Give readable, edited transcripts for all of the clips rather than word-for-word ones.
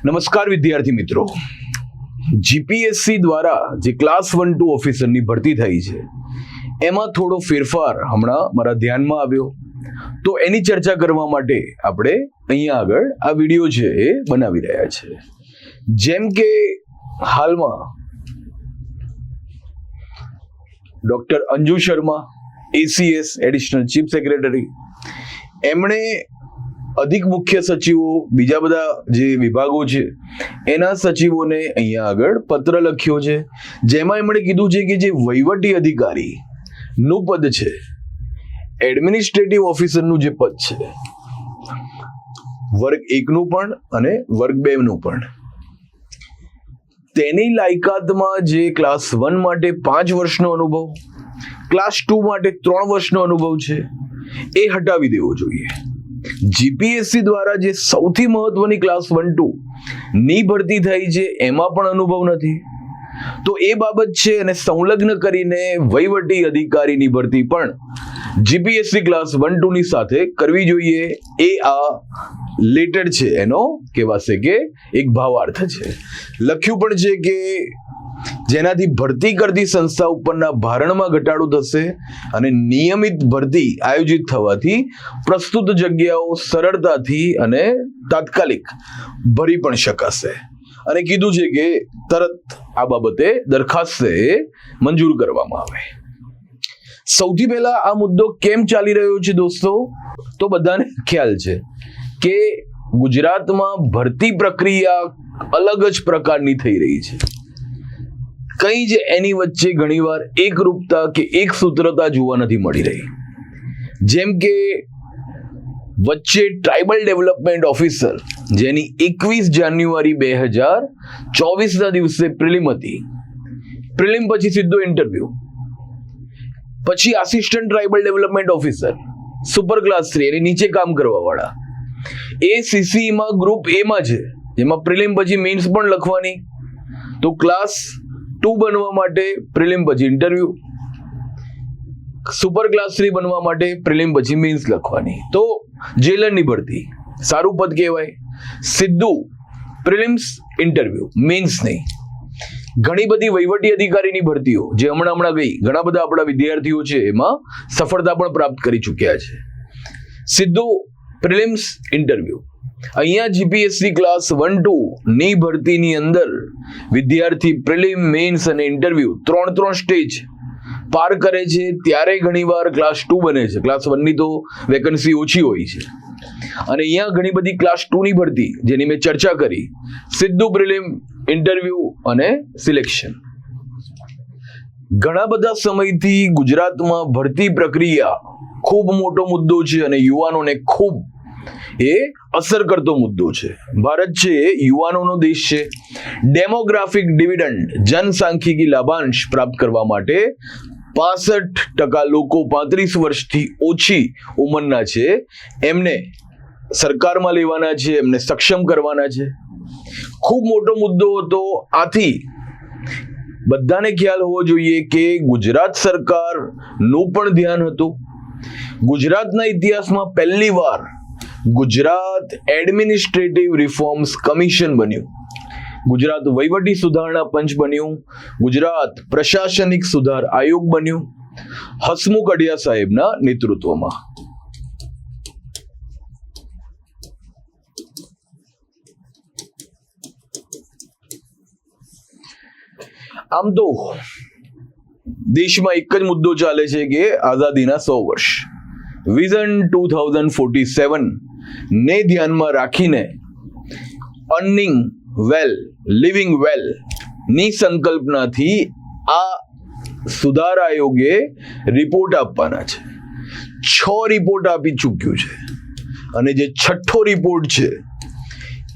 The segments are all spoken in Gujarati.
નમસ્કાર વિદ્યાર્થી મિત્રો, જીપીએસસી દ્વારા જે ક્લાસ 1-2 ઓફિસરની ભરતી થઈ છે એમાં થોડો ફેરફાર હમણાં મારા ધ્યાનમાં આવ્યો, તો એની ચર્ચા કરવા માટે આપણે અહીંયા આગળ આ વિડીયો છે એ બનાવી રહ્યા છે. જેમ કે હાલમાં doctor Anju Sharma ACS additional chief secretary, એમણે અધિક મુખ્ય સચિવો, બીજા બધા જે વિભાગો છે એના સચિવોને અહીંયા આગળ પત્ર લખ્યો છે, જેમાં એમણે કીધું છે કે જે વહીવટી અધિકારી નું પદ છે, એડમિનિસ્ટ્રેટિવ ઓફિસરનું જે પદ છે, વર્ગ 1 નું પણ અને વર્ગ 2 નું પણ, તેની લાયકાતમાં જે ક્લાસ 1 માટે 5 વર્ષનો અનુભવ, ક્લાસ 2 માટે 3 વર્ષનો અનુભવ છે એ હટાવી દેવો જોઈએ. જીપીએસસી દ્વારા જે સૌથી મહત્વની ક્લાસ 1-2 ની ભરતી થઈ છે એમાં પણ અનુભવ નથી, તો એ બાબત છે અને સંલગ્ન કરીને વહીવટી અધિકારીની ભરતી પણ જીપીએસસી ક્લાસ 1-2 ની સાથે કરવી જોઈએ. એ આ લેટર છે એનો કહેવાશે કે એક ભાવાર્થ છે. લખ્યું પણ છે કે જેનાથી ભરતી કરતી સંસ્થા ઉપરના ભારણમાં ઘટાડો થશે અને નિયમિત ભરતી આયોજિત થવાથી પ્રસ્તુત જગ્યાઓ સરળતાથી અને તાત્કાલિક ભરી પણ શકાશે. અને કીધું છે કે તરત આ બાબતે દરખાસ્ત મંજૂર કરવામાં આવે. સૌથી પહેલા આ મુદ્દો કેમ ચાલી રહ્યો છે દોસ્તો, તો બધાને ખ્યાલ છે કે ગુજરાતમાં ભરતી પ્રક્રિયા અલગ જ પ્રકારની થઈ રહી છે. કઈ જ એની વચ્ચે ઘણીવાર એકરૂપતા કે એક સૂત્રતા જોવા નથી મળી રહી. જેમ કે વચ્ચે ટ્રાઇબલ ડેવલપમેન્ટ ઓફિસર, જેની 21 જાન્યુઆરી 2024 ના દિવસે પ્રિલિમ હતી, પ્રિલિમ પછી સીધો ઇન્ટરવ્યુ, પછી assistant tribal development officer super class 3 એની નીચે કામ કરવા વાળા, એ સીસી માં ગ્રુપ એ માં છે, જેમાં પ્રિલિમ પછી મેઇન્સ પણ લખવાની. તો ક્લાસ 2 બનવા માટે પ્રિલિમ પછી ઇન્ટરવ્યુ, સુપર ક્લાસ 3 બનવા માટે પ્રિલિમ પછી મેઇન્સ લખવાની. તો જેલરની ભરતી સારું પદ કહેવાય, સીધું પ્રિલિમ્સ ઇન્ટરવ્યુ, મેઇન્સ નહીં. ઘણી બધી વહીવટી અધિકારીની ભરતીઓ જે હમણાં ગઈ, ઘણા બધા આપણા વિદ્યાર્થીઓ છે એમાં સફળતા પણ પ્રાપ્ત કરી ચૂક્યા છે. સીધું પ્રિલિમ્સ ઇન્ટરવ્યુ. અહીંયા જીપીએસસી ક્લાસ 1-2 ની ભરતીની અંદર વિદ્યાર્થી પ્રિલિમ, મેઇન્સ અને ઇન્ટરવ્યુ 3 સ્ટેજ પાર કરે છે, ત્યારે ઘણીવાર ક્લાસ 2 બને છે. ક્લાસ 1 ની તો વેકન્સી ઓછી હોય છે, અને અહીંયા ઘણી બધી ક્લાસ 2 ની ભરતી જેની મેં ચર્ચા કરી, સીધું પ્રિલિમ, ઇન્ટરવ્યુ અને સિલેક્શન. ઘણા બધા સમયથી ગુજરાતમાં ભરતી પ્રક્રિયા ખૂબ મોટો મુદ્દો છે અને યુવાનોને ખૂબ એ અસર કરતો મુદ્દો છે. ભારત છે એ યુવાનોનો દેશ છે. ડેમોગ્રાફિક ડિવિડન્ડ, જનસાંખ્યિકી લાભાંશ પ્રાપ્ત કરવા માટે 65% લોકો 35 વર્ષથી ઓછી ઉંમરના છે, એમને સરકારમાં લેવાના છે, એમને સક્ષમ કરવાના છે. ખૂબ મોટો મુદ્દો હતો. આથી બધાને ખ્યાલ હોવો જોઈએ કે ગુજરાત સરકારનું પણ ધ્યાન હતું. ગુજરાતના ઇતિહાસમાં પહેલી વાર ગુજરાત એડમિનિસ્ટ્રેટિવ રિફોર્મ્સ કમિશન બન્યું, ગુજરાત વહીવટી સુધારણા પંચ બન્યું, ગુજરાત પ્રશાસનિક સુધાર આયોગ બન્યું, હસમુખ અઢિયા સાહેબના નેતૃત્વમાં. આમ તો દેશમાં એક જ મુદ્દો ચાલે છે કે આઝાદીના 100 વર્ષ, વિઝન 2047 ને ધ્યાનમાં રાખીને અર્નિંગ વેલ, લિવિંગ વેલ ની સંકલ્પનાથી આ સુધાર આયોગે રિપોર્ટ આપવાના છે. 6 રિપોર્ટ આપી ચૂક્યું છે, અને જે 6થો રિપોર્ટ છે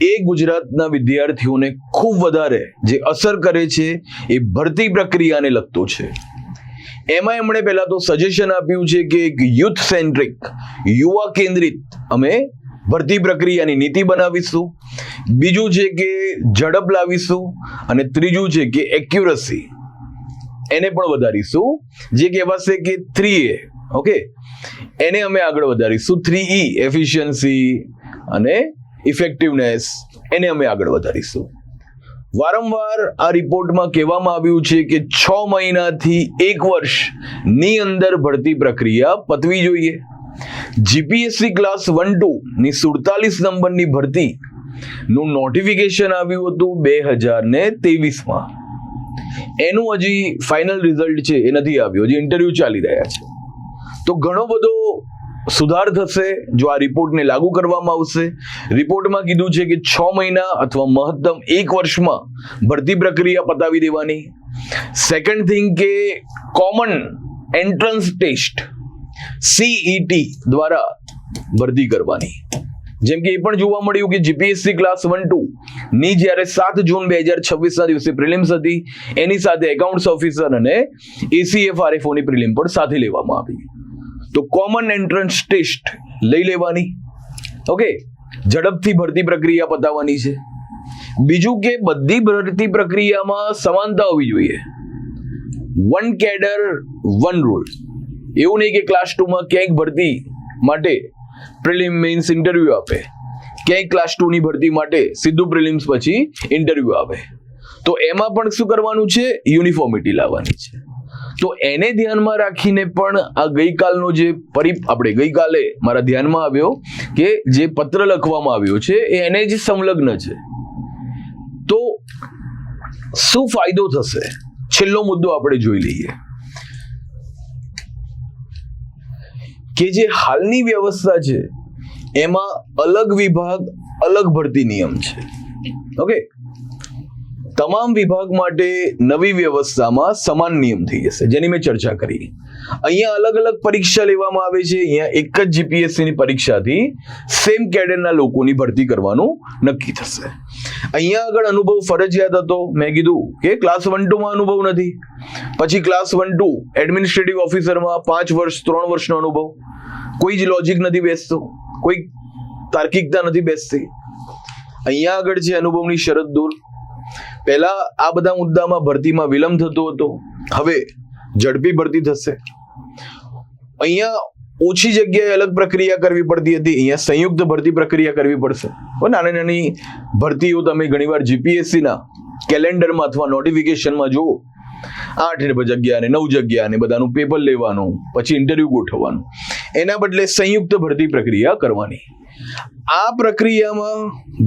એ ગુજરાતના વિદ્યાર્થીઓને ખૂબ વધારે જે અસર કરે છે એ ભરતી પ્રક્રિયાને લગતો છે. એમાં એમણે પહેલા તો સજેશન આપ્યું છે કે એક યુથ સેન્ટ્રિક, યુવા કેન્દ્રિત અમે ભરતી પ્રક્રિયાની નીતિ બનાવીશું. બીજું છે કે ઝડપ લાવીશું, અને ત્રીજું છે કે એક્યુરસી એને પણ વધારીશું, જે કહેવાશે કે 3A. ઓકે, એને અમે આગળ વધારીશું. 3E એફિશિયન્સી અને ઇફેક્ટિવનેસ એને અમે આગળ વધારીશું. વારંવાર આ રિપોર્ટમાં કહેવામાં આવ્યું છે કે 6 મહિનાથી 1 વર્ષની અંદર ભરતી પ્રક્રિયા પતવી જોઈએ. જીપીએસસી ક્લાસ 1-2 ની 47 નંબરની ભરતી નું નોટિફિકેશન આવ્યું હતું 2023માં. એનું હજી ફાઇનલ રિઝલ્ટ છે એ નથી આવ્યું, હજી ઇન્ટરવ્યુ ચાલી રહ્યા છે. તો ઘણો બધો સુધાર થશે જો આ રિપોર્ટને લાગુ કરવામાં આવશે. રિપોર્ટમાં કીધું છે કે 6 મહિના અથવા મહત્તમ 1 વર્ષમાં ભરતી પ્રક્રિયા પતાવી દેવાની. સેકન્ડ થિંગ કે કોમન એન્ટ્રન્સ ટેસ્ટ CET દ્વારા ભરતી કરવાની. જેમ કે એ પણ જોવા મળ્યું કે જીપીએસસી ક્લાસ 1-2 ની જ્યારે 7 જૂન 2026 ના દિવસે પ્રિલિમ્સ હતી, એની સાથે એકાઉન્ટ્સ ઓફિસર અને ACFRFO ની પ્રિલિમ પણ સાથે લેવામાં આવી. તો કોમન એન્ટ્રન્સ ટેસ્ટ લઈ લેવાની. ઓકે, ઝડપથી ભરતી પ્રક્રિયા પતાવવાની છે. બીજું કે બધી ભરતી પ્રક્રિયામાં સમાનતા હોવી જોઈએ. 1 કેડર 1 રૂલ. એવું નહીં કે ક્લાસ 2માં ક્યાંક ભરતી માટે પ્રિલિમ મીન્સ ઇન્ટરવ્યુ આપે, ક્યાંય ક્લાસ 2 ની ભરતી માટે સીધું પ્રિલિમ્સ પછી ઇન્ટરવ્યુ આવે. તો એમાં પણ શું કરવાનું છે? યુનિફોર્મિટી લાવવાની છે. તો એને ધ્યાનમાં રાખીને પણ આ ગઈકાલનો જે આપણે ગઈકાલે મારા ધ્યાનમાં આવ્યો કે જે પત્ર લખવામાં આવ્યો છે એ એને જ સંલગ્ન છે. તો શું ફાયદો થશે? છેલ્લો મુદ્દો આપણે જોઈ લઈએ કે જે હાલની વ્યવસ્થા છે એમાં અલગ વિભાગ અલગ ભરતી નિયમ છે. ઓકે, તમામ વિભાગ માટે નવી વ્યવસ્થામાં સમાન નિયમ થઈ જશે, જેની મેં ચર્ચા કરી. અહીંયા અલગ અલગ પરીક્ષા લેવામાં આવે છે. અહીંયા એક જ જીપીએસસી ની પરીક્ષાથી સેમ કેડરના લોકોની ભરતી કરવાનું નક્કી થશે. અહીંયા આગળ અનુભવ ફરજિયાત હતો. મેં કીધું કે ક્લાસ 1-2 માં અનુભવ નથી, પછી ક્લાસ 1-2 એડમિનિસ્ટ્રેટિવ ઓફિસરમાં 5 વર્ષ 3 વર્ષનો અનુભવ. કોઈ જ લોજિક નથી બેસતો, કોઈ તાર્કિકતા નથી બેસતી. અહીંયા આગળ છે અનુભવની શરત દૂર. પહેલા આ બધા મુદ્દામાં ભરતીમાં વિલંબ થતો હતો, હવે ઝડપી ભરતી થશે. અહીંયા ઓછી જગ્યાએ અલગ પ્રક્રિયા કરવી પડતી હતી, અહીંયા સંયુક્ત ભરતી પ્રક્રિયા કરવી પડશે. નાની નાની ભરતીઓ તમે ઘણીવાર જીપીએસસીના કેલેન્ડરમાં અથવા નોટિફિકેશનમાં જુઓ, 8 જગ્યા ને 9 જગ્યા ને બધાનું પેપર લેવાનું, પછી ઇન્ટરવ્યુ ગોઠવવાનું. એના બદલે સંયુક્ત ભરતી પ્રક્રિયા કરવાની. આ પ્રક્રિયામાં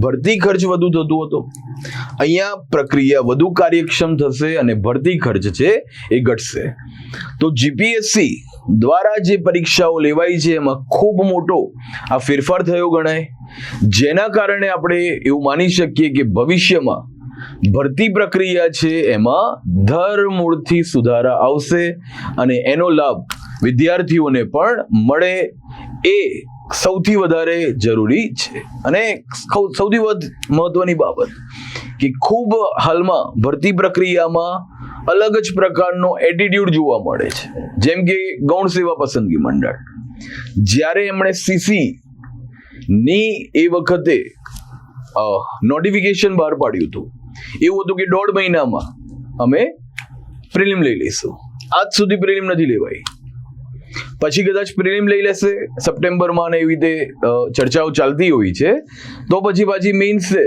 ભરતી ખર્ચ વધુ થતો હતો. અહીંયા પ્રક્રિયા વધુ કાર્યક્ષમ થશે અને ભરતી ખર્ચ છે એ ઘટશે. તો જીપીએસસી દ્વારા જે પરીક્ષાઓ લેવાઈ છે એમાં ખૂબ મોટો આ ફેરફાર થયો ગણાય, જેના કારણે આપણે એવું માની શકીએ કે ભવિષ્યમાં ભરતી પ્રક્રિયા છે એમાં ધરમૂળથી સુધારા આવશે અને એનો લાભ વિદ્યાર્થીઓને પણ મળે. એ સૌથી વધારે જરૂરી છે. અને સૌથી મહત્વની બાબત કે ખૂબ હાલમાં ભરતી પ્રક્રિયામાં અલગ જ પ્રકારનો એટીટ્યુડ જોવા મળે છે. જેમ કે ગૌણ સેવા પસંદગી મંડળ, જ્યારે એમણે CC ની એ વખતે નોટિફિકેશન બહાર પાડ્યું હતું, એવું હતું કે 1.5 મહિનામાં અમે પ્રિલિમ લઈ લઈશું. આજ સુધી પ્રિલિમ નથી લેવાઈ. પછી કદાચ પ્રિલિમ લઈ લેશે સપ્ટેમ્બરમાં ને એવી રીતે ચર્ચાઓ ચાલતી હોય છે. તો પછી પાછી મેઇન્સ છે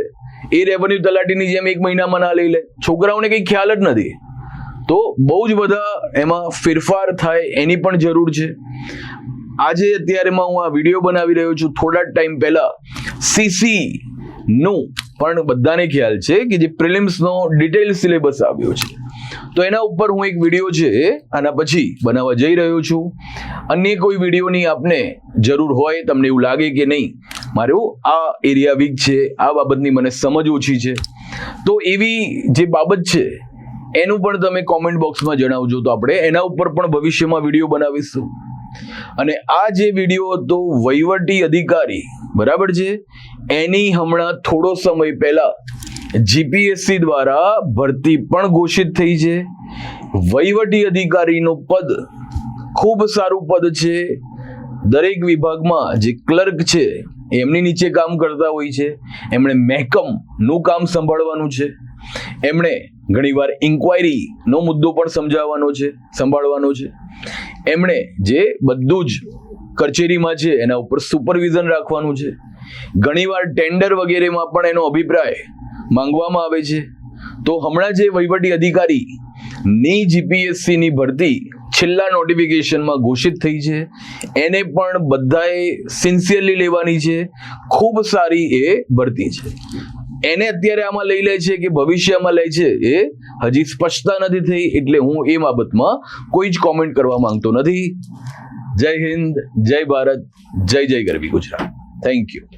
એ રેવન્યુ તલાટીની જેમ 1 મહિનામાં ના લઈ લે. છોકરાઓને કંઈ ખ્યાલ જ નથી. તો બહુ જ બધા એમાં ફેરફાર થાય એની પણ જરૂર છે. આજે અત્યારેમાં હું આ વિડીયો બનાવી રહ્યો છું, થોડા ટાઈમ પહેલા CC નું પણ બધાને ખ્યાલ છે કે જે પ્રિલિમ્સનો ડિટેલ સિલેબસ આવ્યો છે. તો એના ઉપર હું એક વિડીયો છે આના પછી બનાવવા જઈ રહ્યો છું. અન્ય કોઈ વિડીયોની આપને જરૂર હોય, તમને એવું લાગે કે નહીં મારું આ એરિયા વીક છે, આ બાબતની મને સમજ ઓછી છે, તો એવી જે બાબત છે એનું પણ તમે કોમેન્ટ બોક્સમાં જણાવજો. તો આપણે એના ઉપર પણ ભવિષ્યમાં વિડીયો બનાવીશું. અને આ જે વિડીયો હતો વહીવટી અધિકારી, બરાબર છે, એની હમણાં થોડો સમય પહેલા જીપીએસસી દ્વારા ભરતી પણ ઘોષિત થઈ છે. વહીવટી અધિકારીનું પદ ખૂબ સારું પદ છે. દરેક વિભાગમાં જે ક્લર્ક છે એમની નીચે કામ કરતા હોય છે. એમણે મહેકમનું કામ સંભાળવાનું છે. એમણે ઘણીવાર ઇન્ક્વાયરીનો મુદ્દો પણ સંભાળવાનો છે. એમણે જે બધું જ કચેરીમાં છે એના ઉપર સુપરવિઝન રાખવાનું છે. ઘણીવાર ટેન્ડર વગેરેમાં પણ એનો અભિપ્રાય માંગવામાં આવે છે. તો હમણાં જે વહીવટી અધિકારી ની જીપીએસસી ની ભરતી છેલ્લા નોટિફિકેશનમાં ઘોષિત થઈ છે, એને પણ બધાએ સિન્સિયરલી લેવાની છે. ખૂબ સારી એ ભરતી છે. એને અત્યારે આમાં લઈ લે છે કે ભવિષ્યમાં લે છે એ હજી સ્પષ્ટતા નથી થઈ, એટલે હું એ બાબતમાં કોઈ જ કોમેન્ટ કરવા માંગતો નથી. જય હિન્દ, જય ભારત, જય જય ગરવી ગુજરાત. Thank you.